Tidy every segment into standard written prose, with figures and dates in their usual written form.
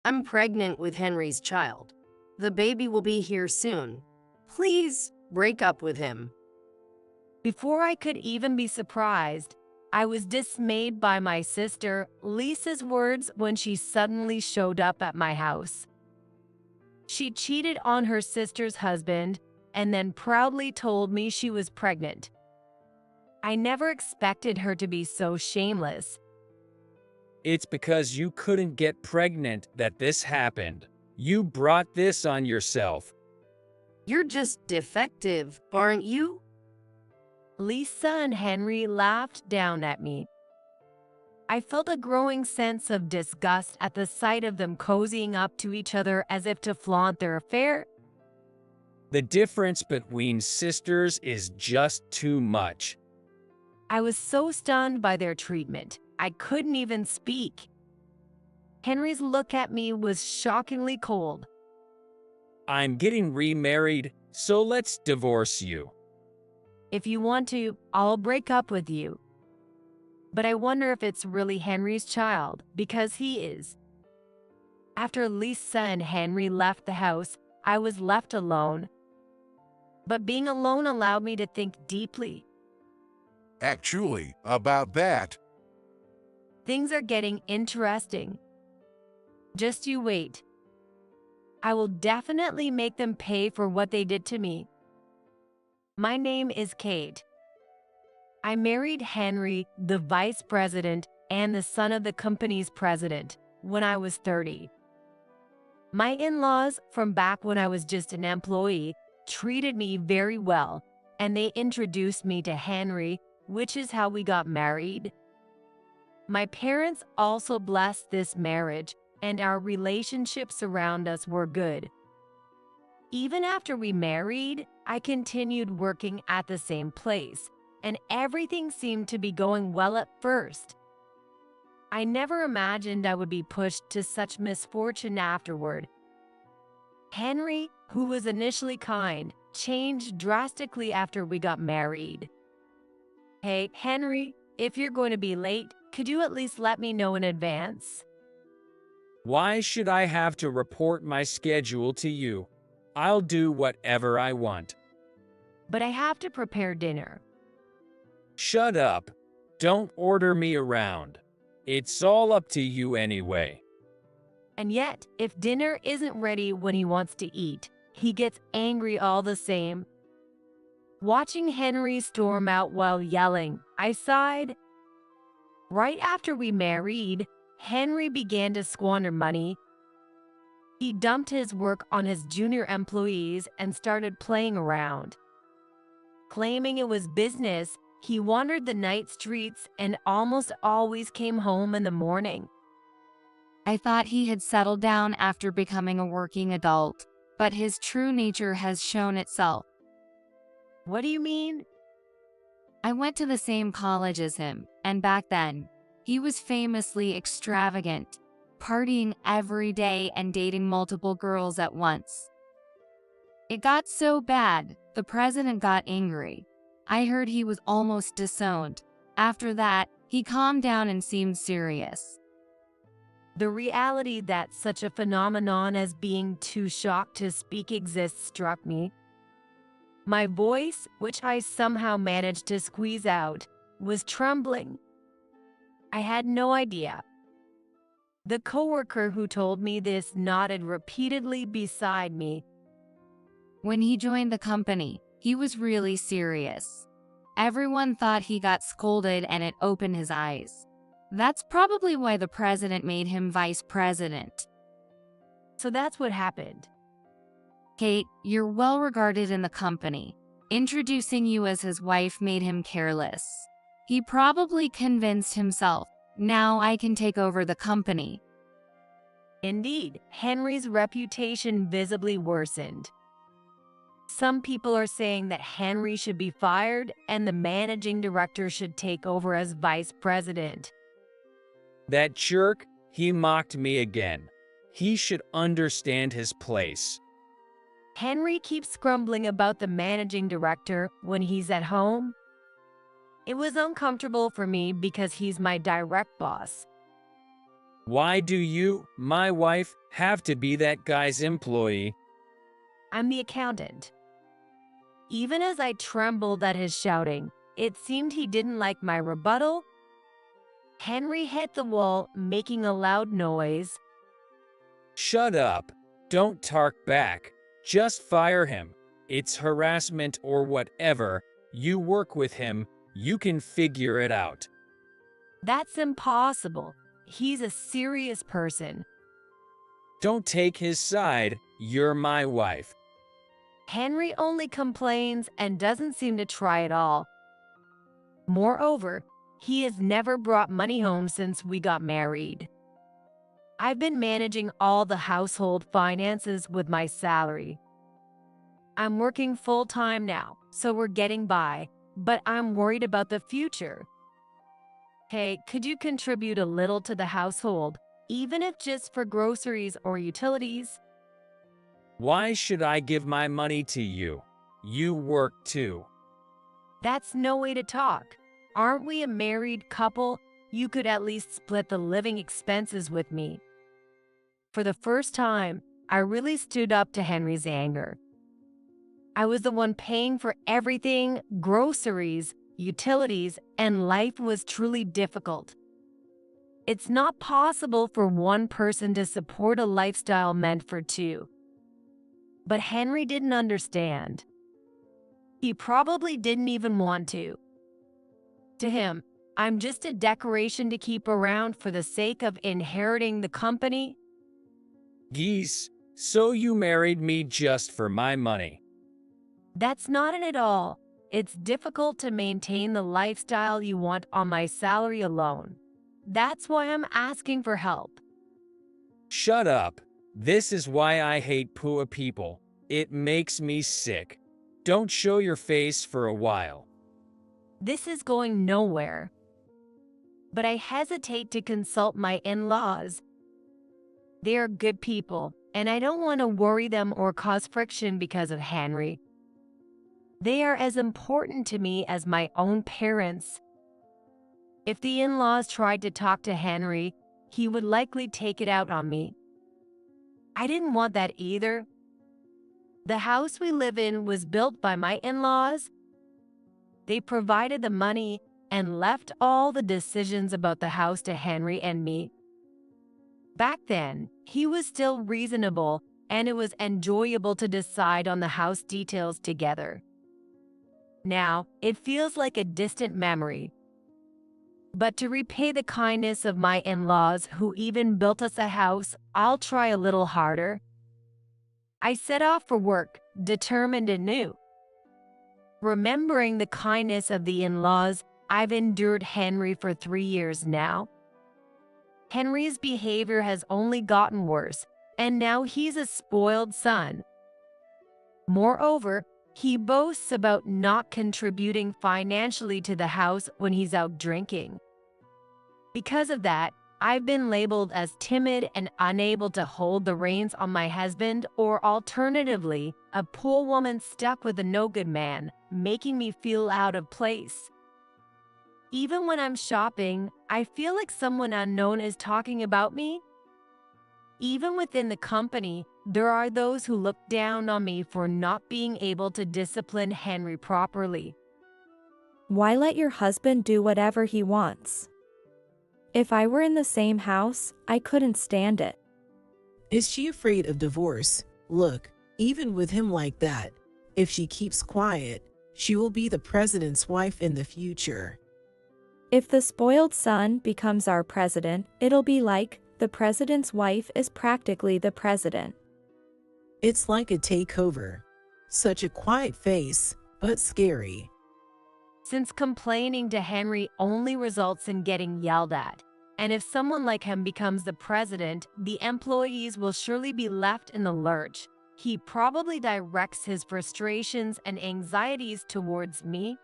I'm pregnant with Henry's child. The baby will be here soon. Please break up with him. Before I could even be surprised, I was dismayed by my sister Lisa's words when she suddenly showed up at my house. She cheated on her sister's husband and then proudly told me she was pregnant. I never expected her to be so shameless. It's because you couldn't get pregnant that this happened. You brought this on yourself. You're just defective, aren't you? Lisa and Henry laughed down at me. I felt a growing sense of disgust at the sight of them cozying up to each other as if to flaunt their affair. The difference between sisters is just too much. I was so stunned by their treatment, I couldn't even speak. Henry's look at me was shockingly cold. I'm getting remarried, so let's divorce you. If you want to, I'll break up with you. But I wonder if it's really Henry's child, because he is. After Lisa and Henry left the house, I was left alone. But being alone allowed me to think deeply. Actually, about that, Things are getting interesting. Just you wait. I will definitely make them pay for what they did to me. My name is Kate. I married Henry, the vice president and the son of the company's president, when I was 30. My in-laws, from back when I was just an employee, treated me very well, and they introduced me to Henry, which is how we got married. My parents also blessed this marriage, and our relationships around us were good. Even after we married, I continued working at the same place, and everything seemed to be going well at first. I never imagined I would be pushed to such misfortune afterward. Henry, who was initially kind, changed drastically after we got married. Hey, Henry, if you're going to be late, could you at least let me know in advance? Why should I have to report my schedule to you? I'll do whatever I want. But I have to prepare dinner. Shut up. Don't order me around. It's all up to you anyway. And yet, if dinner isn't ready when he wants to eat, he gets angry all the same. Watching Henry storm out while yelling, I sighed. Right after we married, Henry began to squander money. He dumped his work on his junior employees and started playing around. Claiming it was business, he wandered the night streets and almost always came home in the morning. I thought he had settled down after becoming a working adult, but his true nature has shown itself. What do you mean? I went to the same college as him, and back then, he was famously extravagant, partying every day and dating multiple girls at once. It got so bad, the president got angry. I heard he was almost disowned. After that, he calmed down and seemed serious. The reality that such a phenomenon as being too shocked to speak exists struck me. My voice, which I somehow managed to squeeze out, was trembling. I had no idea. The coworker who told me this nodded repeatedly beside me. When he joined the company, he was really serious. Everyone thought he got scolded and it opened his eyes. That's probably why the president made him vice president. So that's what happened. Kate, you're well regarded in the company. Introducing you as his wife made him careless. He probably convinced himself, now I can take over the company. Indeed, Henry's reputation visibly worsened. Some people are saying that Henry should be fired and the managing director should take over as vice president. That jerk, he mocked me again. He should understand his place. Henry keeps grumbling about the managing director when he's at home. It was uncomfortable for me because he's my direct boss. Why do you, my wife, have to be that guy's employee? I'm the accountant. Even as I trembled at his shouting, it seemed he didn't like my rebuttal. Henry hit the wall, making a loud noise. Shut up. Don't talk back. Just fire him. It's harassment or whatever. You work with him. You can figure it out. That's impossible. He's a serious person. Don't take his side. You're my wife. Henry only complains and doesn't seem to try at all. Moreover, he has never brought money home since we got married. I've been managing all the household finances with my salary. I'm working full-time now, so we're getting by, but I'm worried about the future. Hey, could you contribute a little to the household, even if just for groceries or utilities? Why should I give my money to you? You work too. That's no way to talk. Aren't we a married couple? You could at least split the living expenses with me. For the first time, I really stood up to Henry's anger. I was the one paying for everything, groceries, utilities, and life was truly difficult. It's not possible for one person to support a lifestyle meant for two. But Henry didn't understand. He probably didn't even want to. To him, I'm just a decoration to keep around for the sake of inheriting the company. Geese, so you married me just for my money. That's not it at all. It's difficult to maintain the lifestyle you want on my salary alone. That's why I'm asking for help. Shut up. This is why I hate poor people. It makes me sick. Don't show your face for a while. This is going nowhere. But I hesitate to consult my in-laws. They are good people, and I don't want to worry them or cause friction because of Henry. They are as important to me as my own parents. If the in-laws tried to talk to Henry, he would likely take it out on me. I didn't want that either. The house we live in was built by my in-laws. They provided the money and left all the decisions about the house to Henry and me. Back then, he was still reasonable, and it was enjoyable to decide on the house details together. Now, it feels like a distant memory. But to repay the kindness of my in-laws who even built us a house, I'll try a little harder. I set off for work, determined anew. Remembering the kindness of the in-laws, I've endured Henry for 3 years now. Henry's behavior has only gotten worse, and now he's a spoiled son. Moreover, he boasts about not contributing financially to the house when he's out drinking. Because of that, I've been labeled as timid and unable to hold the reins on my husband, or alternatively, a poor woman stuck with a no-good man, making me feel out of place. Even when I'm shopping, I feel like someone unknown is talking about me. Even within the company, there are those who look down on me for not being able to discipline Henry properly. Why let your husband do whatever he wants? If I were in the same house, I couldn't stand it. Is she afraid of divorce? Look, even with him like that, if she keeps quiet, she will be the president's wife in the future. If the spoiled son becomes our president, it'll be like the president's wife is practically the president. It's like a takeover. Such a quiet face, but scary. Since complaining to Henry only results in getting yelled at, and if someone like him becomes the president, the employees will surely be left in the lurch. He probably directs his frustrations and anxieties towards me.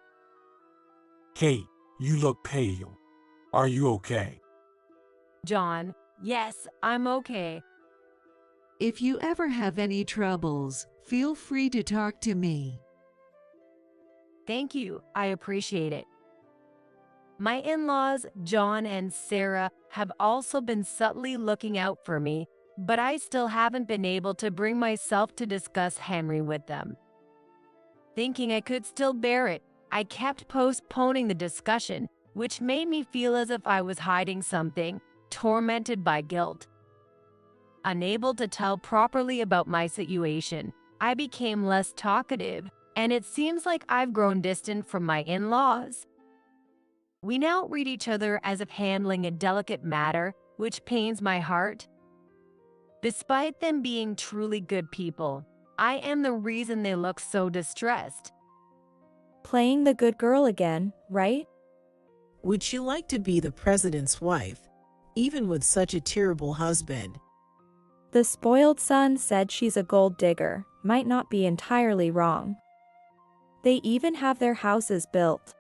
Kate, you look pale. Are you okay? John, yes, I'm okay. If you ever have any troubles, feel free to talk to me. Thank you, I appreciate it. My in-laws, John and Sarah, have also been subtly looking out for me, but I still haven't been able to bring myself to discuss Henry with them. Thinking I could still bear it, I kept postponing the discussion, which made me feel as if I was hiding something, tormented by guilt. Unable to tell properly about my situation, I became less talkative, and it seems like I've grown distant from my in-laws. We now read each other as if handling a delicate matter, which pains my heart. Despite them being truly good people, I am the reason they look so distressed. Playing the good girl again, right? Would she like to be the president's wife, even with such a terrible husband? The spoiled son said she's a gold digger, might not be entirely wrong. They even have their houses built.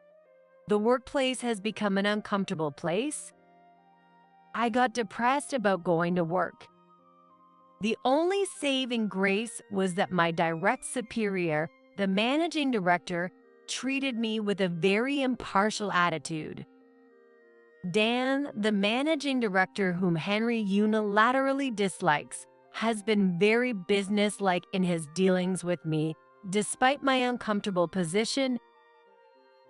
The workplace has become an uncomfortable place. I got depressed about going to work. The only saving grace was that my direct superior, the managing director, treated me with a very impartial attitude. Dan, the managing director whom Henry unilaterally dislikes, has been very businesslike in his dealings with me, despite my uncomfortable position,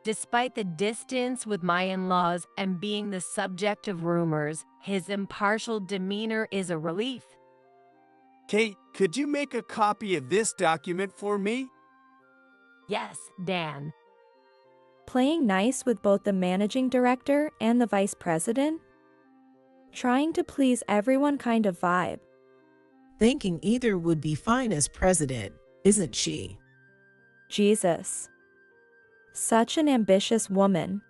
despite the distance with my in-laws and being the subject of rumors. His impartial demeanor is a relief. Kate, could you make a copy of this document for me? Yes, Dan. Playing nice with both the managing director and the vice president? Trying to please everyone kind of vibe. Thinking either would be fine as president, isn't she? Jesus. Such an ambitious woman.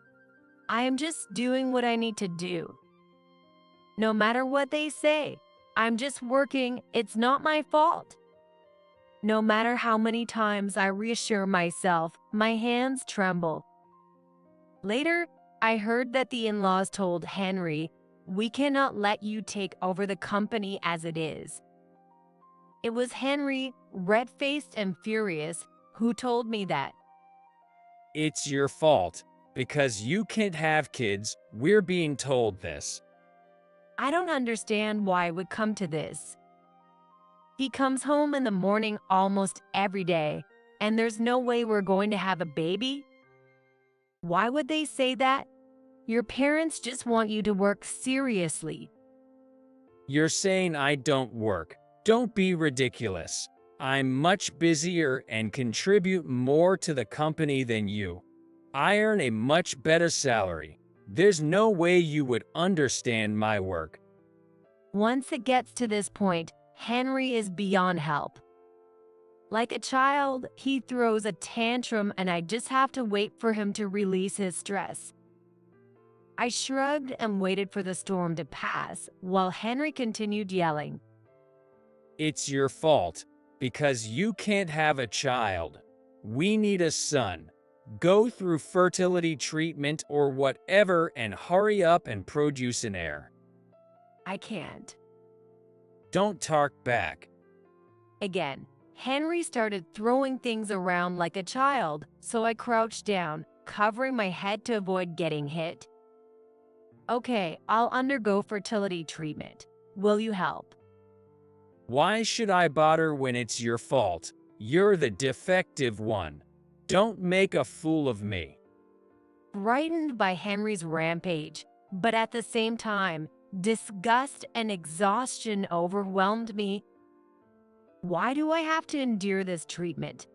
I am just doing what I need to do. No matter what they say, I'm just working. It's not my fault. No matter how many times I reassure myself, my hands tremble. Later, I heard that the in-laws told Henry, "We cannot let you take over the company as it is." It was Henry, red-faced and furious, who told me that. It's your fault. Because you can't have kids, we're being told this. I don't understand why it would come to this. He comes home in the morning almost every day, and there's no way we're going to have a baby? Why would they say that? Your parents just want you to work seriously. You're saying I don't work. Don't be ridiculous. I'm much busier and contribute more to the company than you. I earn a much better salary. There's no way you would understand my work. Once it gets to this point, Henry is beyond help. Like a child, he throws a tantrum and I just have to wait for him to release his stress. I shrugged and waited for the storm to pass while Henry continued yelling. It's your fault. Because you can't have a child. We need a son. Go through fertility treatment or whatever and hurry up and produce an heir. I can't. Don't talk back. Again, Henry started throwing things around like a child, so I crouched down, covering my head to avoid getting hit. Okay, I'll undergo fertility treatment. Will you help? Why should I bother when it's your fault? You're the defective one. Don't make a fool of me. Frightened by Henry's rampage, but at the same time, disgust and exhaustion overwhelmed me. Why do I have to endure this treatment?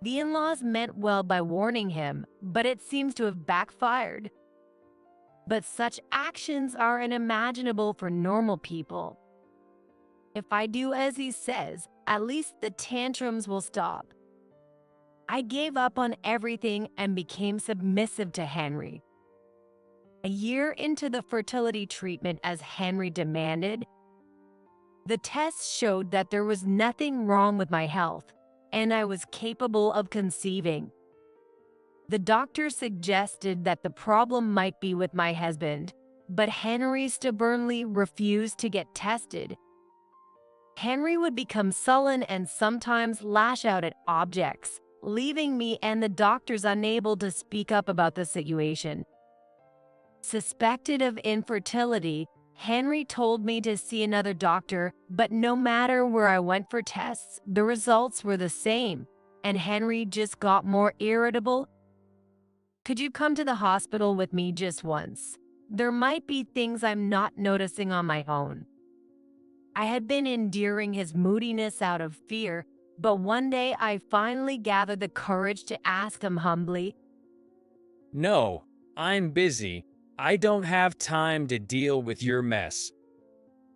The in-laws meant well by warning him, but it seems to have backfired. But such actions are unimaginable for normal people. If I do as he says, at least the tantrums will stop. I gave up on everything and became submissive to Henry. A year into the fertility treatment as Henry demanded, the tests showed that there was nothing wrong with my health, and I was capable of conceiving. The doctor suggested that the problem might be with my husband, but Henry stubbornly refused to get tested. Henry would become sullen and sometimes lash out at objects, leaving me and the doctors unable to speak up about the situation. Suspected of infertility, Henry told me to see another doctor, but no matter where I went for tests, the results were the same, and Henry just got more irritable. Could you come to the hospital with me just once? There might be things I'm not noticing on my own. I had been enduring his moodiness out of fear, but one day I finally gathered the courage to ask him humbly. No, I'm busy. I don't have time to deal with your mess.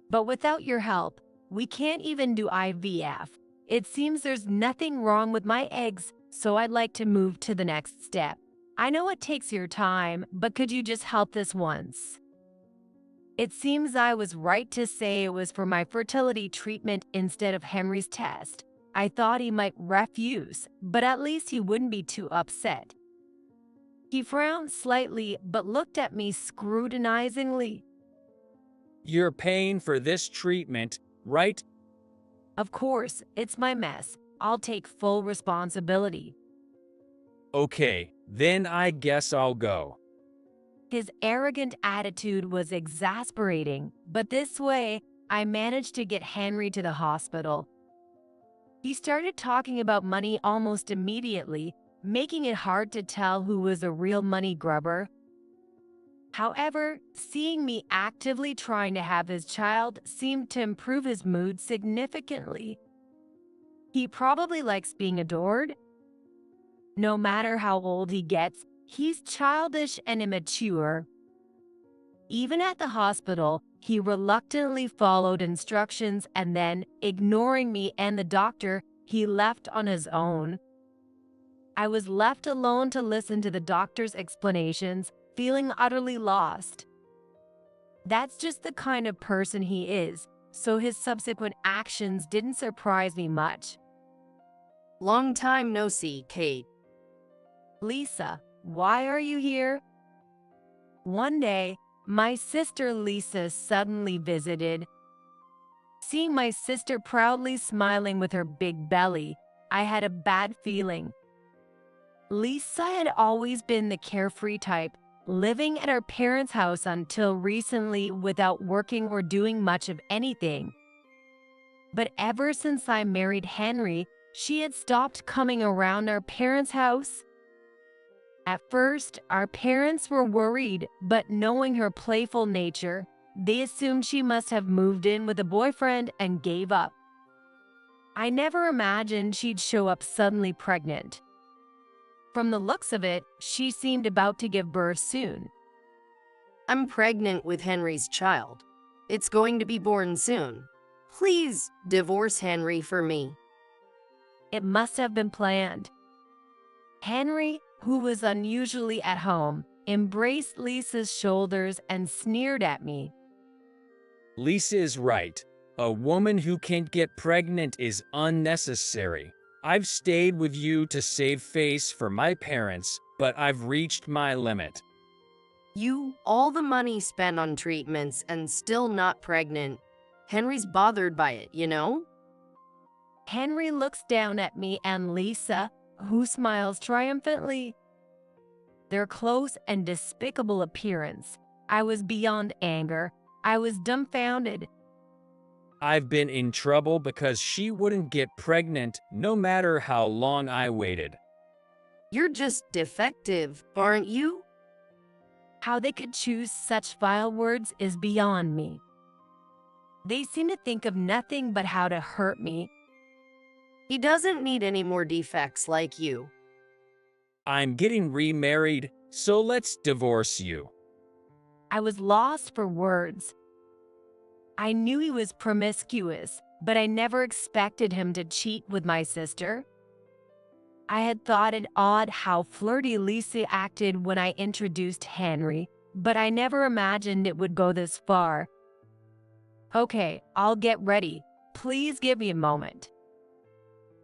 But without your help, we can't even do IVF. It seems there's nothing wrong with my eggs, so I'd like to move to the next step. I know it takes your time, but could you just help this once? It seems I was right to say it was for my fertility treatment instead of Henry's test. I thought he might refuse, but at least he wouldn't be too upset. He frowned slightly, but looked at me scrutinizingly. You're paying for this treatment, right? Of course, it's my mess. I'll take full responsibility. Okay, then I guess I'll go. His arrogant attitude was exasperating, but this way, I managed to get Henry to the hospital. He started talking about money almost immediately, making it hard to tell who was a real money grubber. However, seeing me actively trying to have his child seemed to improve his mood significantly. He probably likes being adored. No matter how old he gets, he's childish and immature. Even at the hospital, he reluctantly followed instructions and then, ignoring me and the doctor, he left on his own. I was left alone to listen to the doctor's explanations, feeling utterly lost. That's just the kind of person he is, so his subsequent actions didn't surprise me much. Long time no see, Kate. Lisa, why are you here? One day, my sister Lisa suddenly visited. Seeing my sister proudly smiling with her big belly, I had a bad feeling. Lisa had always been the carefree type, living at her parents' house until recently without working or doing much of anything. But ever since I married Henry, she had stopped coming around our parents' house. At first, our parents were worried, but knowing her playful nature, they assumed she must have moved in with a boyfriend and gave up. I never imagined she'd show up suddenly pregnant. From the looks of it, she seemed about to give birth soon. I'm pregnant with Henry's child. It's going to be born soon. Please divorce Henry for me. It must have been planned. Henry, who was unusually at home, embraced Lisa's shoulders and sneered at me. Lisa is right. A woman who can't get pregnant is unnecessary. I've stayed with you to save face for my parents, but I've reached my limit. All the money spent on treatments and still not pregnant. Henry's bothered by it, you know? Henry looks down at me and Lisa, who smiles triumphantly. Their close and despicable appearance. I was beyond anger. I was dumbfounded. I've been in trouble because she wouldn't get pregnant no matter how long I waited. You're just defective, aren't you? How they could choose such vile words is beyond me. They seem to think of nothing but how to hurt me. He doesn't need any more defects like you. I'm getting remarried, so let's divorce you. I was lost for words. I knew he was promiscuous, but I never expected him to cheat with my sister. I had thought it odd how flirty Lisa acted when I introduced Henry, but I never imagined it would go this far. Okay, I'll get ready. Please give me a moment.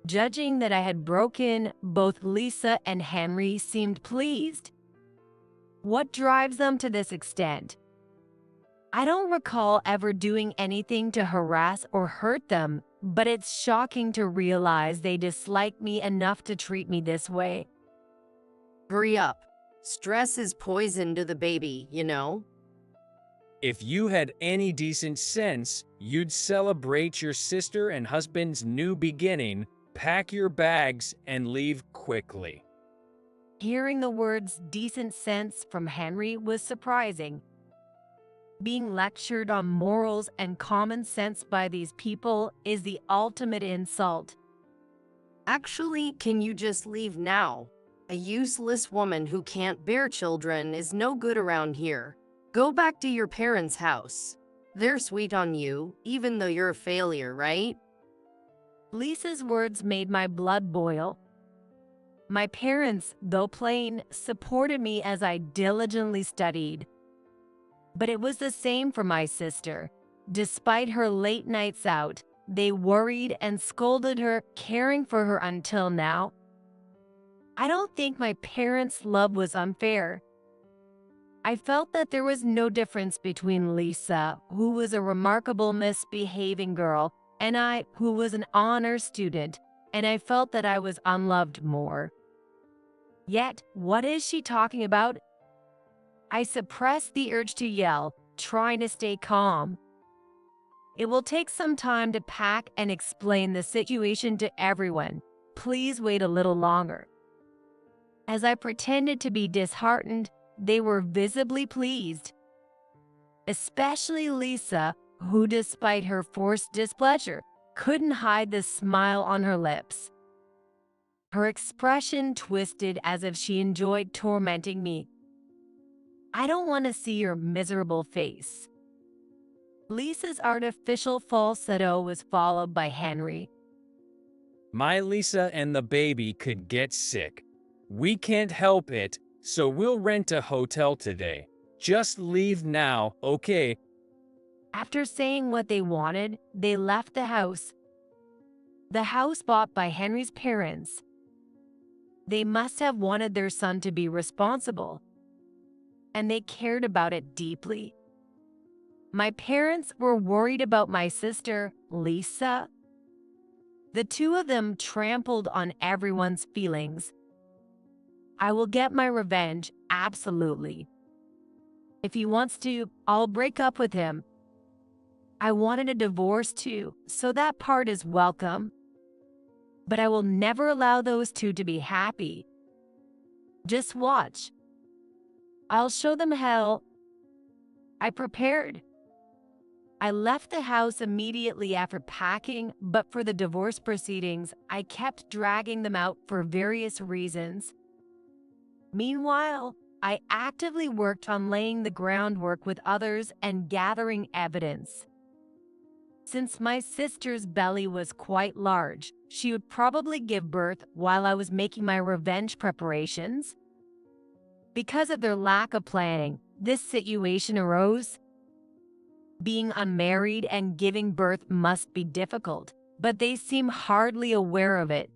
Judging that I had broken, both Lisa and Henry seemed pleased. What drives them to this extent? I don't recall ever doing anything to harass or hurt them, but it's shocking to realize they dislike me enough to treat me this way. Hurry up. Stress is poison to the baby, you know? If you had any decent sense, you'd celebrate your sister and husband's new beginning, pack your bags, and leave quickly. Hearing the words decent sense from Henry was surprising. Being lectured on morals and common sense by these people is the ultimate insult. Actually, can you just leave now? A useless woman who can't bear children is no good around here. Go back to your parents' house. They're sweet on you, even though you're a failure, right? Lisa's words made my blood boil. My parents, though plain, supported me as I diligently studied. But it was the same for my sister. Despite her late nights out, they worried and scolded her, caring for her until now. I don't think my parents' love was unfair. I felt that there was no difference between Lisa, who was a remarkable misbehaving girl, and I, who was an honor student, and I felt that I was unloved more. Yet, what is she talking about? I suppressed the urge to yell, trying to stay calm. It will take some time to pack and explain the situation to everyone. Please wait a little longer. As I pretended to be disheartened, they were visibly pleased. Especially Lisa, who, despite her forced displeasure, couldn't hide the smile on her lips. Her expression twisted as if she enjoyed tormenting me. I don't want to see your miserable face. Lisa's artificial falsetto was followed by Henry. My Lisa and the baby could get sick. We can't help it, so we'll rent a hotel today. Just leave now, okay? After saying what they wanted, they left the house. The house bought by Henry's parents. They must have wanted their son to be responsible, and they cared about it deeply. My parents were worried about my sister, Lisa. The two of them trampled on everyone's feelings. I will get my revenge, absolutely. If he wants to, I'll break up with him. I wanted a divorce too, so that part is welcome. But I will never allow those two to be happy. Just watch. I'll show them hell. I prepared. I left the house immediately after packing, but for the divorce proceedings, I kept dragging them out for various reasons. Meanwhile, I actively worked on laying the groundwork with others and gathering evidence. Since my sister's belly was quite large, she would probably give birth while I was making my revenge preparations. Because of their lack of planning, this situation arose. Being unmarried and giving birth must be difficult, but they seem hardly aware of it.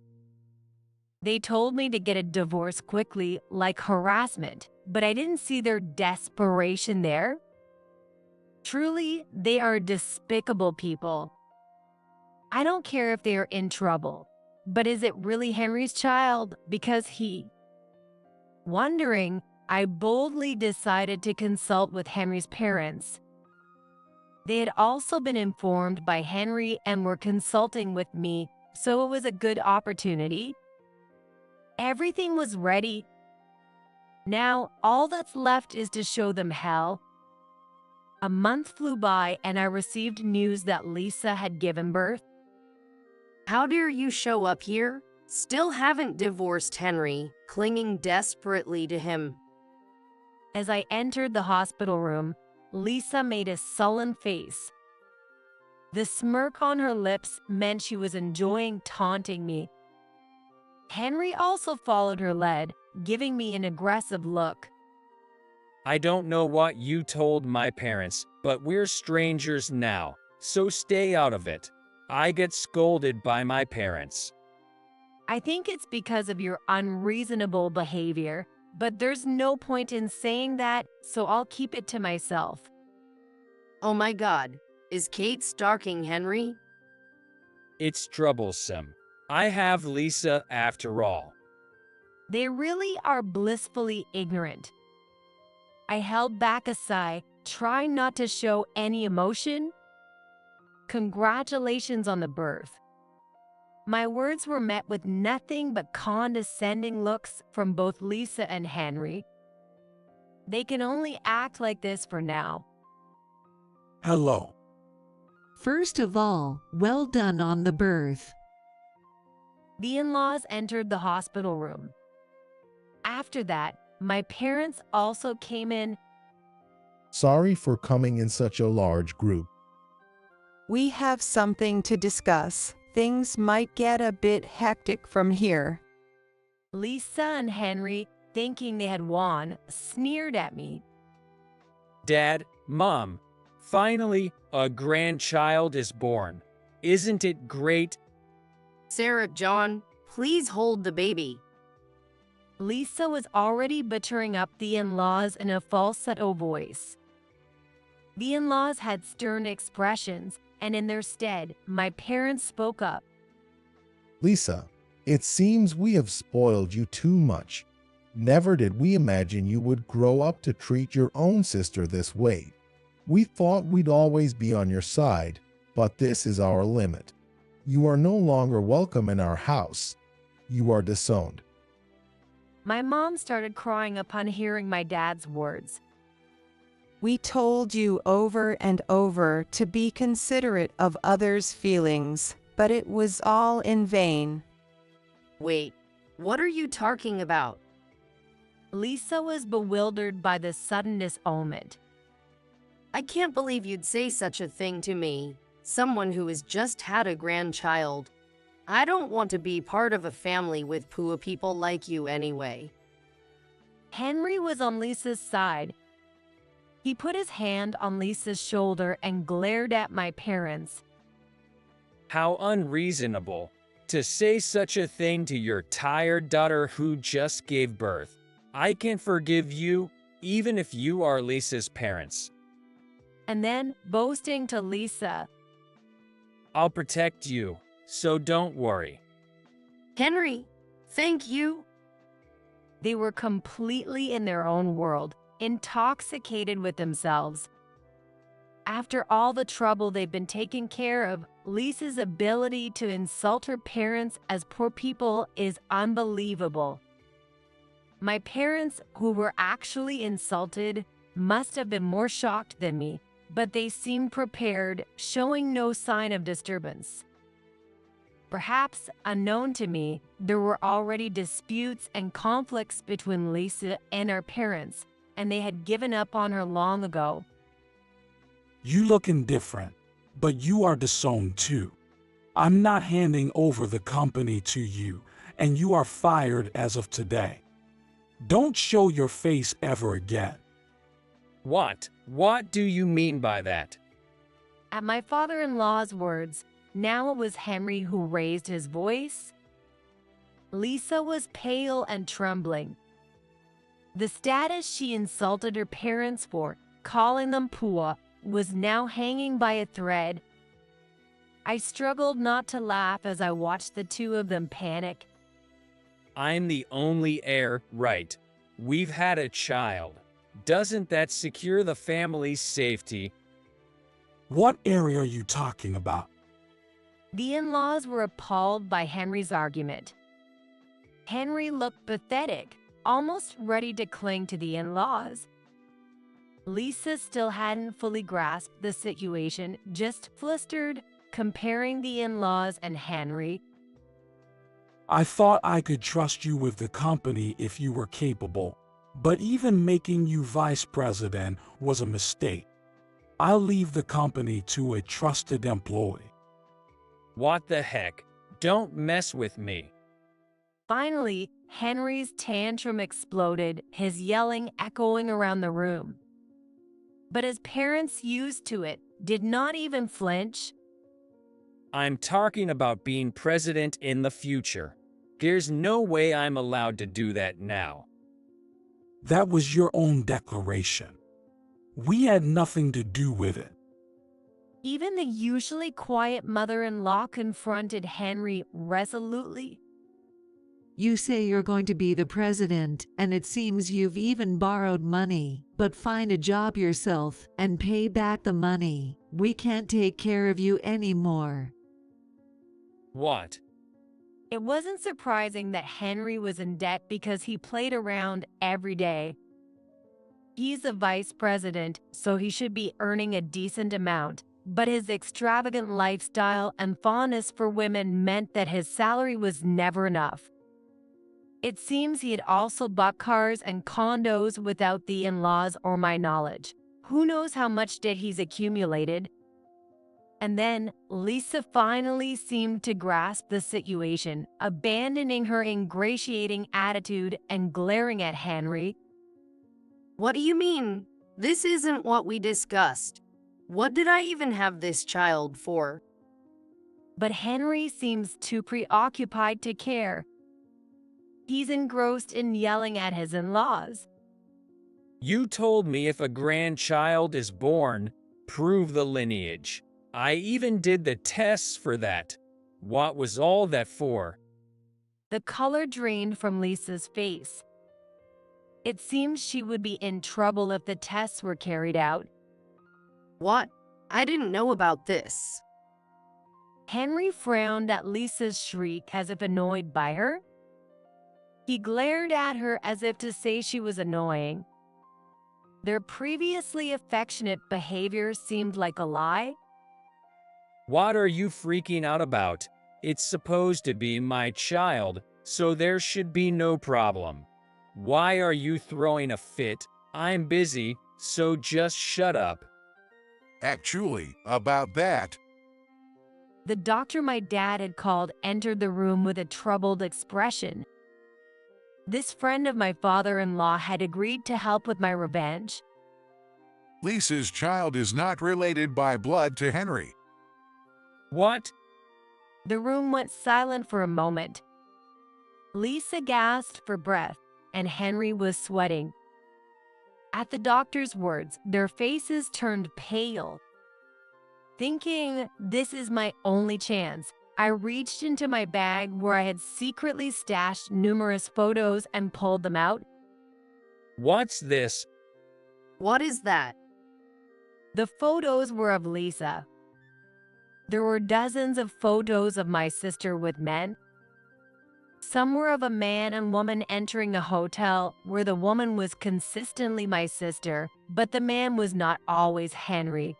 They told me to get a divorce quickly, like harassment, but I didn't see their desperation there. Truly, they are despicable people. I don't care if they are in trouble, but is it really Henry's child? Because Wondering, I boldly decided to consult with Henry's parents. They had also been informed by Henry and were consulting with me, so it was a good opportunity. Everything was ready. Now, all that's left is to show them hell. A month flew by and I received news that Lisa had given birth. How dare you show up here? Still haven't divorced Henry, clinging desperately to him. As I entered the hospital room, Lisa made a sullen face. The smirk on her lips meant she was enjoying taunting me. Henry also followed her lead, giving me an aggressive look. I don't know what you told my parents, but we're strangers now, so stay out of it. I get scolded by my parents. I think it's because of your unreasonable behavior, but there's no point in saying that, so I'll keep it to myself. Oh my God, is Kate stalking Henry? It's troublesome. I have Lisa after all. They really are blissfully ignorant. I held back a sigh, trying not to show any emotion. Congratulations on the birth. My words were met with nothing but condescending looks from both Lisa and Henry. They can only act like this for now. Hello. First of all, well done on the birth. The in-laws entered the hospital room. After that, my parents also came in. Sorry for coming in such a large group. We have something to discuss. Things might get a bit hectic from here. Lisa and Henry, thinking they had won, sneered at me. Dad, Mom, finally, a grandchild is born. Isn't it great? Sarah, John, please hold the baby. Lisa was already buttering up the in-laws in a falsetto voice. The in-laws had stern expressions, and in their stead, my parents spoke up. Lisa, it seems we have spoiled you too much. Never did we imagine you would grow up to treat your own sister this way. We thought we'd always be on your side, but this is our limit. You are no longer welcome in our house. You are disowned. My mom started crying upon hearing my dad's words. We told you over and over to be considerate of others' feelings, but it was all in vain. Wait, what are you talking about? Lisa was bewildered by the sudden disownment. I can't believe you'd say such a thing to me, someone who has just had a grandchild. I don't want to be part of a family with poor people like you anyway. Henry was on Lisa's side. He put his hand on Lisa's shoulder and glared at my parents. How unreasonable to say such a thing to your tired daughter who just gave birth. I can forgive you, even if you are Lisa's parents. And then, boasting to Lisa, I'll protect you, so don't worry. Henry, thank you. They were completely in their own world, intoxicated with themselves. After all the trouble they've been taking care of, Lisa's ability to insult her parents as poor people is unbelievable. My parents, who were actually insulted, must have been more shocked than me, but they seemed prepared, showing no sign of disturbance. Perhaps, unknown to me, there were already disputes and conflicts between Lisa and our parents, and they had given up on her long ago. You look indifferent, but you are disowned too. I'm not handing over the company to you, and you are fired as of today. Don't show your face ever again. What? What do you mean by that? At my father-in-law's words, now it was Henry who raised his voice. Lisa was pale and trembling. The status she insulted her parents for, calling them poor, was now hanging by a thread. I struggled not to laugh as I watched the two of them panic. I'm the only heir, right? We've had a child. Doesn't that secure the family's safety? What area are you talking about? The in-laws were appalled by Henry's argument. Henry looked pathetic, almost ready to cling to the in-laws. Lisa still hadn't fully grasped the situation, just flustered, comparing the in-laws and Henry. I thought I could trust you with the company if you were capable, but even making you vice president was a mistake. I'll leave the company to a trusted employee. What the heck? Don't mess with me. Finally, Henry's tantrum exploded, his yelling echoing around the room. But his parents, used to it, did not even flinch. I'm talking about being president in the future. There's no way I'm allowed to do that now. That was your own declaration. We had nothing to do with it. Even the usually quiet mother-in-law confronted Henry resolutely. You say you're going to be the president, and it seems you've even borrowed money. But find a job yourself and pay back the money. We can't take care of you anymore. What? It wasn't surprising that Henry was in debt because he played around every day. He's a vice president, so he should be earning a decent amount, but his extravagant lifestyle and fondness for women meant that his salary was never enough. It seems he had also bought cars and condos without the in-laws or my knowledge. Who knows how much debt he's accumulated? And then Lisa finally seemed to grasp the situation, abandoning her ingratiating attitude and glaring at Henry. What do you mean? This isn't what we discussed. What did I even have this child for? But Henry seems too preoccupied to care. He's engrossed in yelling at his in-laws. You told me if a grandchild is born, prove the lineage. I even did the tests for that. What was all that for? The color drained from Lisa's face. It seems she would be in trouble if the tests were carried out. What? I didn't know about this. Henry frowned at Lisa's shriek as if annoyed by her. He glared at her as if to say she was annoying. Their previously affectionate behavior seemed like a lie. What are you freaking out about? It's supposed to be my child, so there should be no problem. Why are you throwing a fit? I'm busy, so just shut up. Actually, about that, The doctor my dad had called entered the room with a troubled expression. This friend of my father-in-law had agreed to help with my revenge. Lisa's child is not related by blood to Henry. What? The room went silent for a moment. Lisa gasped for breath, and Henry was sweating. At the doctor's words, their faces turned pale. Thinking, this is my only chance, I reached into my bag where I had secretly stashed numerous photos and pulled them out. What's this? What is that? The photos were of Lisa. There were dozens of photos of my sister with men. Some were of a man and woman entering a hotel where the woman was consistently my sister, but the man was not always Henry.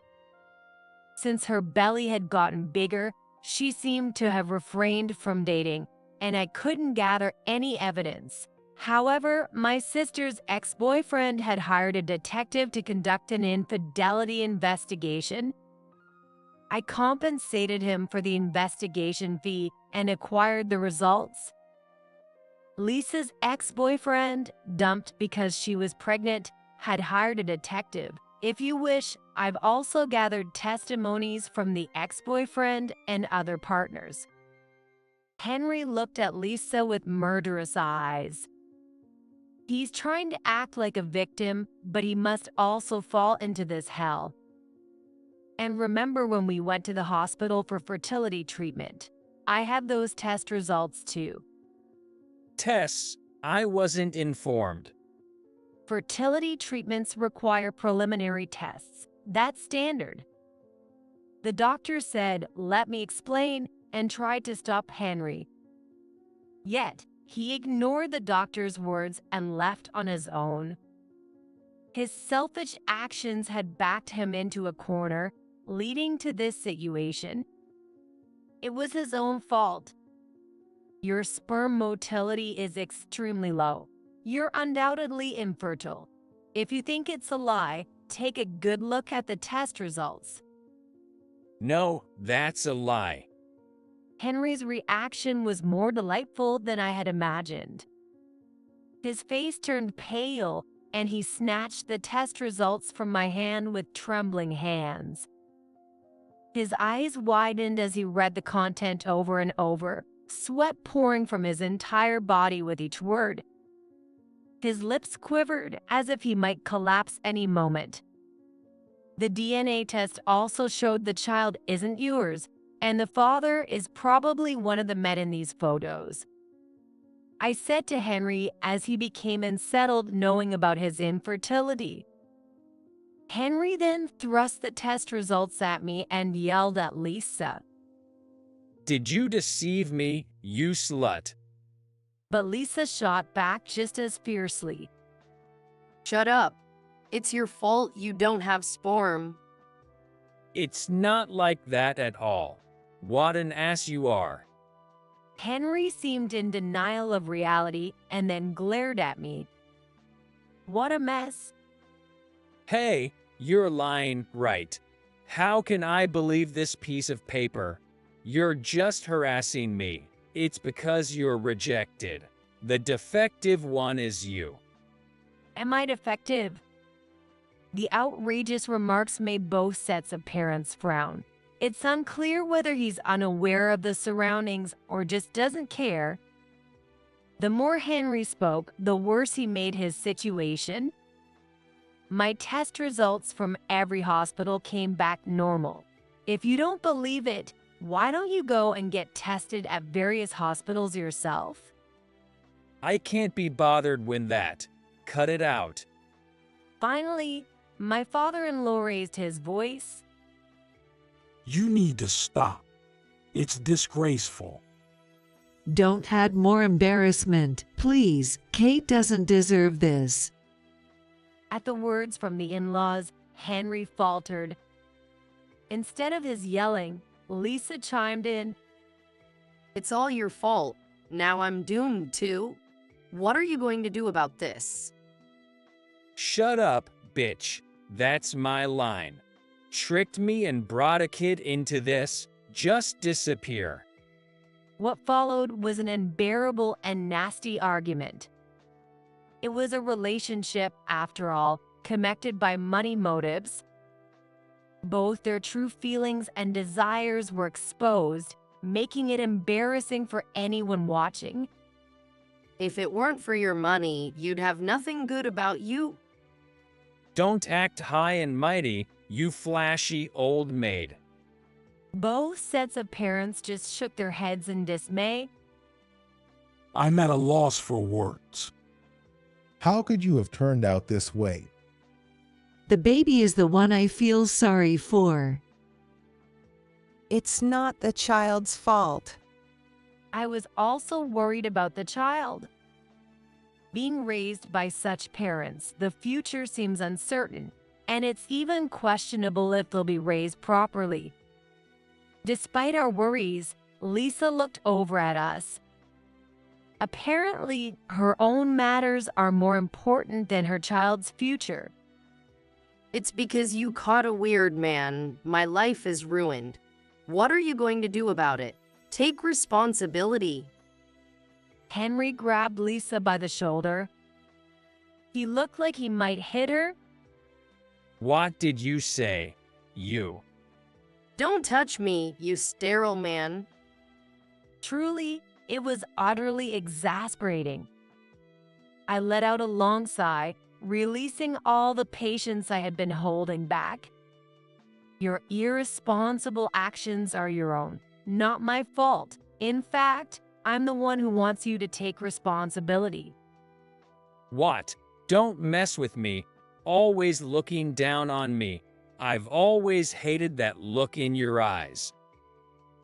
Since her belly had gotten bigger, she seemed to have refrained from dating, and I couldn't gather any evidence. However, my sister's ex-boyfriend had hired a detective to conduct an infidelity investigation. I compensated him for the investigation fee and acquired the results. Lisa's ex-boyfriend, dumped because she was pregnant, had hired a detective. If you wish, I've also gathered testimonies from the ex-boyfriend and other partners. Henry looked at Lisa with murderous eyes. He's trying to act like a victim, but he must also fall into this hell. And remember when we went to the hospital for fertility treatment? I had those test results too. Tests? I wasn't informed. Fertility treatments require preliminary tests. That's standard. The doctor said, "Let me explain," and tried to stop Henry. Yet, he ignored the doctor's words and left on his own. His selfish actions had backed him into a corner, leading to this situation. It was his own fault. Your sperm motility is extremely low. You're undoubtedly infertile. If you think it's a lie, take a good look at the test results. No, that's a lie. Henry's reaction was more delightful than I had imagined. His face turned pale, and he snatched the test results from my hand with trembling hands. His eyes widened as he read the content over and over, sweat pouring from his entire body with each word. His lips quivered as if he might collapse any moment. The DNA test also showed the child isn't yours, and the father is probably one of the men in these photos. I said to Henry as he became unsettled knowing about his infertility. Henry then thrust the test results at me and yelled at Lisa. Did you deceive me, you slut? But Lisa shot back just as fiercely. Shut up. It's your fault you don't have sperm. It's not like that at all. What an ass you are. Henry seemed in denial of reality and then glared at me. What a mess. Hey, you're lying, right? How can I believe this piece of paper? You're just harassing me. It's because you're rejected. The defective one is you. Am I defective? The outrageous remarks made both sets of parents frown. It's unclear whether he's unaware of the surroundings or just doesn't care. The more Henry spoke, the worse he made his situation. My test results from every hospital came back normal. If you don't believe it, why don't you go and get tested at various hospitals yourself? I can't be bothered with that. Cut it out. Finally, my father-in-law raised his voice. You need to stop. It's disgraceful. Don't add more embarrassment, please. Kate doesn't deserve this. At the words from the in-laws, Henry faltered. Instead of his yelling, Lisa chimed in. It's all your fault. Now I'm doomed too. What are you going to do about this? Shut up, bitch. That's my line. Tricked me and brought a kid into this. Just disappear. What followed was an unbearable and nasty argument. It was a relationship, after all, connected by money motives. Both their true feelings and desires were exposed, making it embarrassing for anyone watching. If it weren't for your money, you'd have nothing good about you. Don't act high and mighty, you flashy old maid. Both sets of parents just shook their heads in dismay. I'm at a loss for words. How could you have turned out this way? The baby is the one I feel sorry for. It's not the child's fault. I was also worried about the child. Being raised by such parents, the future seems uncertain, and it's even questionable if they'll be raised properly. Despite our worries, Lisa looked over at us. Apparently, her own matters are more important than her child's future. It's because you caught a weird man. My life is ruined. What are you going to do about it? Take responsibility. Henry grabbed Lisa by the shoulder. He looked like he might hit her. What did you say, you? Don't touch me, you sterile man. Truly, it was utterly exasperating. I let out a long sigh, releasing all the patience I had been holding back. Your irresponsible actions are your own, not my fault. In fact, I'm the one who wants you to take responsibility. What? Don't mess with me. Always looking down on me. I've always hated that look in your eyes.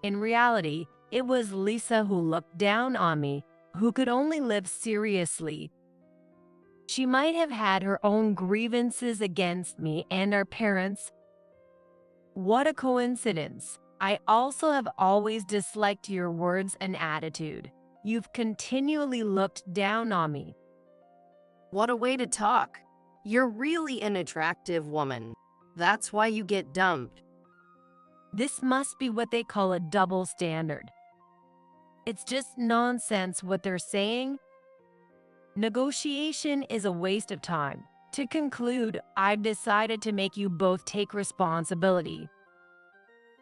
In reality, it was Lisa who looked down on me, who could only live seriously. She might have had her own grievances against me and our parents. What a coincidence. I also have always disliked your words and attitude. You've continually looked down on me. What a way to talk. You're really an attractive woman. That's why you get dumped. This must be what they call a double standard. It's just nonsense what they're saying. Negotiation is a waste of time. To conclude, I've decided to make you both take responsibility.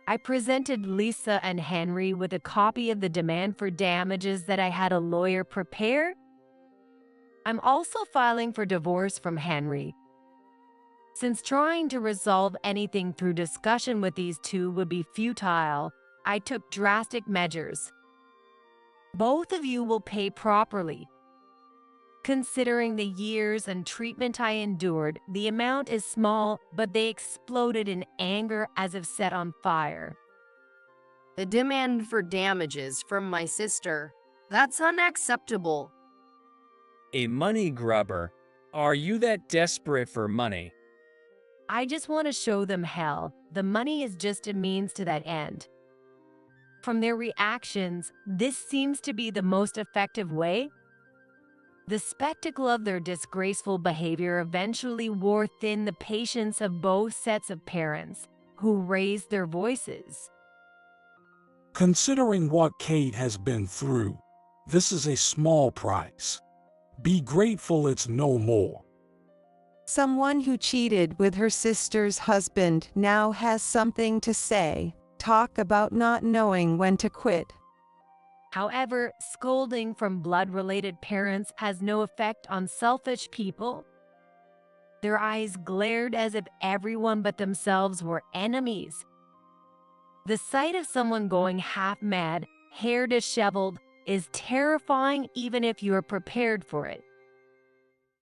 I presented Lisa and Henry with a copy of the demand for damages that I had a lawyer prepare. I'm also filing for divorce from Henry. Since trying to resolve anything through discussion with these two would be futile, I took drastic measures. Both of you will pay properly. Considering the years and treatment I endured, the amount is small, but they exploded in anger as if set on fire. A demand for damages from my sister. That's unacceptable. A money grubber. Are you that desperate for money? I just want to show them hell. The money is just a means to that end. From their reactions, this seems to be the most effective way. The spectacle of their disgraceful behavior eventually wore thin the patience of both sets of parents, who raised their voices. Considering what Kate has been through, this is a small price. Be grateful it's no more. Someone who cheated with her sister's husband now has something to say. Talk about not knowing when to quit. However, scolding from blood-related parents has no effect on selfish people. Their eyes glared as if everyone but themselves were enemies. The sight of someone going half mad, hair disheveled, is terrifying even if you are prepared for it.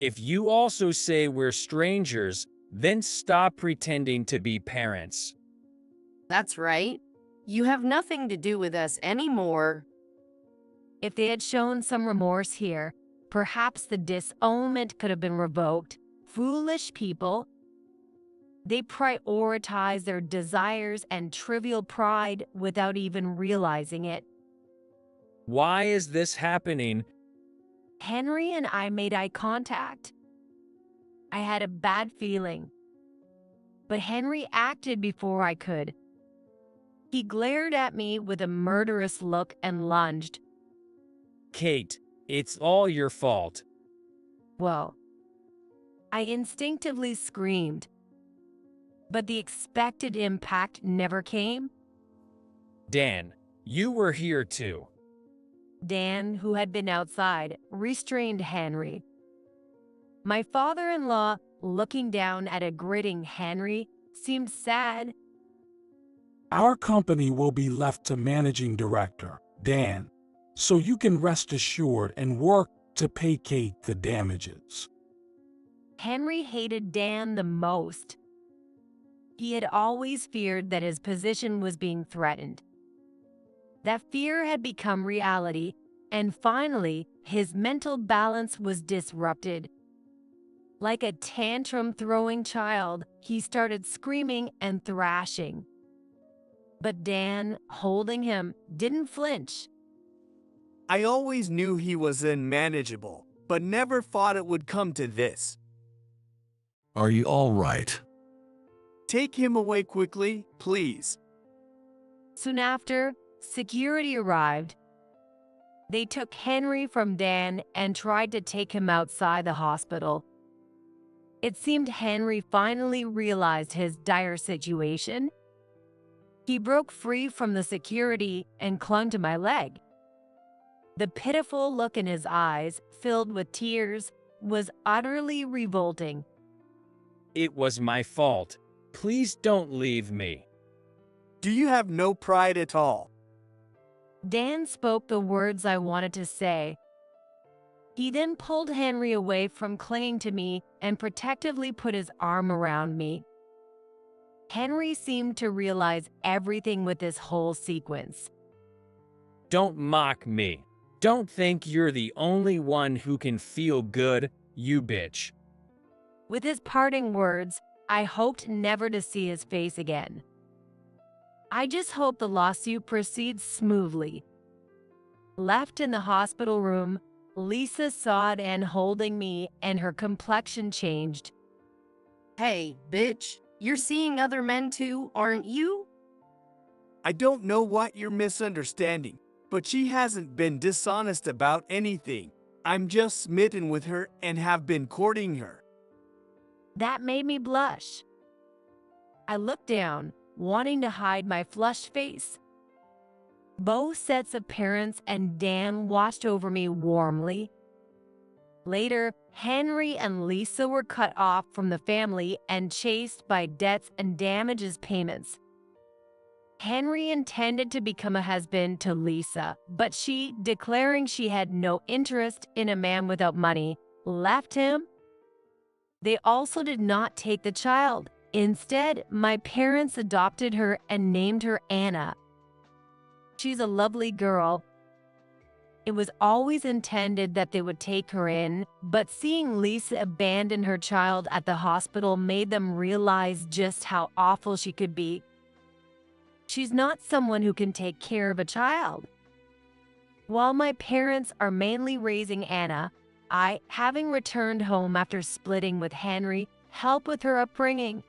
If you also say we're strangers, then stop pretending to be parents. That's right. You have nothing to do with us anymore. If they had shown some remorse here, perhaps the disownment could have been revoked. Foolish people. They prioritize their desires and trivial pride without even realizing it. Why is this happening? Henry and I made eye contact. I had a bad feeling. But Henry acted before I could. He glared at me with a murderous look and lunged. Kate, it's all your fault. Whoa. I instinctively screamed. But the expected impact never came. Dan, you were here too. Dan, who had been outside, restrained Henry. My father-in-law, looking down at a gritting Henry, seemed sad. Our company will be left to managing director, Dan, so you can rest assured and work to pay Kate the damages. Henry hated Dan the most. He had always feared that his position was being threatened. That fear had become reality, and finally, his mental balance was disrupted. Like a tantrum-throwing child, he started screaming and thrashing. But Dan, holding him, didn't flinch. I always knew he was unmanageable, but never thought it would come to this. Are you all right? Take him away quickly, please. Soon after, security arrived. They took Henry from Dan and tried to take him outside the hospital. It seemed Henry finally realized his dire situation. He broke free from the security and clung to my leg. The pitiful look in his eyes, filled with tears, was utterly revolting. It was my fault. Please don't leave me. Do you have no pride at all? Dan spoke the words I wanted to say. He then pulled Henry away from clinging to me and protectively put his arm around me. Henry seemed to realize everything with this whole sequence. Don't mock me. Don't think you're the only one who can feel good, you bitch. With his parting words, I hoped never to see his face again. I just hope the lawsuit proceeds smoothly. Left in the hospital room, Lisa saw Dan holding me and her complexion changed. Hey, bitch, you're seeing other men too, aren't you? I don't know what you're misunderstanding, but she hasn't been dishonest about anything. I'm just smitten with her and have been courting her. That made me blush. I looked down, wanting to hide my flushed face. Both sets of parents and Dan watched over me warmly. Later, Henry and Lisa were cut off from the family and chased by debts and damages payments. Henry intended to become a husband to Lisa, but she, declaring she had no interest in a man without money, left him. They also did not take the child. Instead, my parents adopted her and named her Anna. She's a lovely girl. It was always intended that they would take her in, but seeing Lisa abandon her child at the hospital made them realize just how awful she could be. She's not someone who can take care of a child. While my parents are mainly raising Anna, I, having returned home after splitting with Henry, help with her upbringing.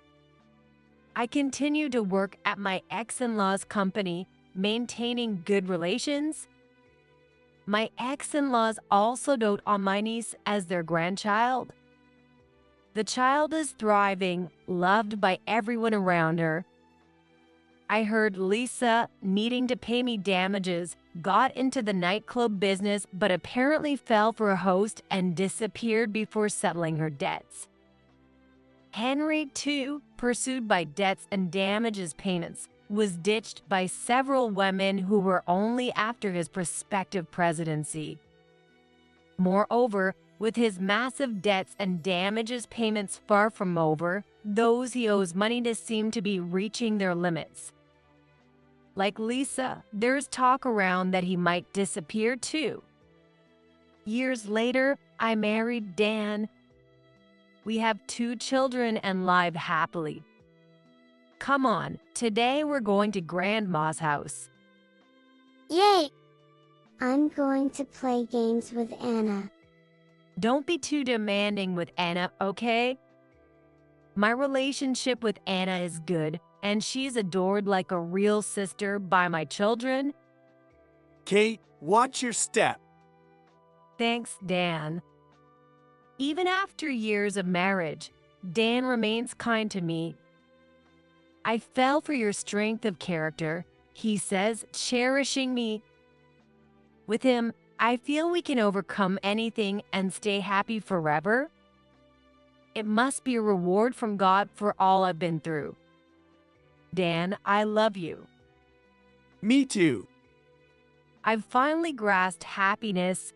I continue to work at my ex-in-law's company, maintaining good relations. My ex-in-laws also dote on my niece as their grandchild. The child is thriving, loved by everyone around her. I heard Lisa, needing to pay me damages, got into the nightclub business but apparently fell for a host and disappeared before settling her debts. Henry, too, pursued by debts and damages payments, was ditched by several women who were only after his prospective presidency. Moreover, with his massive debts and damages payments far from over, those he owes money to seem to be reaching their limits. Like Lisa, there's talk around that he might disappear too. Years later, I married Dan. We have 2 children and live happily. Come on, today we're going to Grandma's house. Yay! I'm going to play games with Anna. Don't be too demanding with Anna, okay? My relationship with Anna is good, and she's adored like a real sister by my children. Kate, watch your step. Thanks, Dan. Even after years of marriage, Dan remains kind to me. I fell for your strength of character, he says, cherishing me. With him, I feel we can overcome anything and stay happy forever. It must be a reward from God for all I've been through. Dan, I love you. Me too. I've finally grasped happiness,